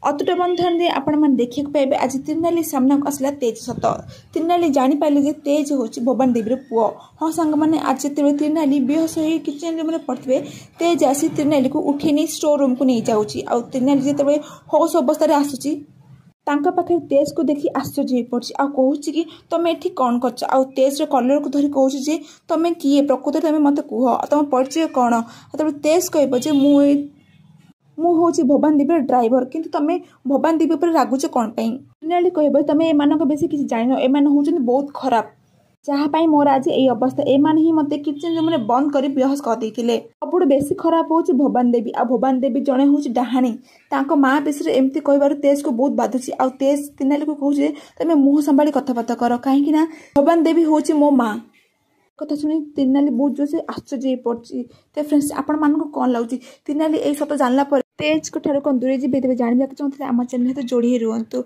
अतुट बंधन में आपण मैंने देखा पाइबे आज त्रिनाली सामना को आसला तेज सत त्रिनाली जापारे जे तेज हूँ भवानी देवी पुओ। हाँ सांग मैंने आज जो त्रिनाली बेहोश हो किचन रूम में पड़े तेज आसी त्रिनाली को उठे नहीं स्टोर रूम को नहीं जाऊँगी आ त्रिनाली जो होश अवस्था आसूची पाखे तेज को देखी आश्चर्य हो पड़ी आ कहूँ कि तुम ये कौन कर आ तेज कलर को धरी कहूँ जे तुम किए प्रकृत तुम मत कह तुम परिचय कौन तब तेज कह मु हूँ भवानी देवी ड्राइवर किंतु तुम भवानी देवी पर रागुच कौन त्रिनाली कह तुम एम बेस किसी जान एम हूँ बहुत खराब जहाँपाई मोर आज ये अवस्था एमान ही मत किचन रूम में बंद कर बेहोश करदे सब बेसी खराब हूँ भवानी देवी आ भवानी देवी जड़े हूँ डाहाणी माँ विषय एमती कह तेज को बहुत बाधुची आ तेज त्रिनाली को कहूँ तुम मुँह संभाली कथबार्ता कर कहीं भवानी देवी हूँ मो माँ कथा शुणी त्रिनाली बहुत जोर से आश्चर्य पड़ी। तो फ्रेंड्स आपण मान कौन लगुच त्रिनाली यही सत जानला तेज को ठार कौन दूरे जी जानवा चाहते आम चैनल जोड़ी रुहतु।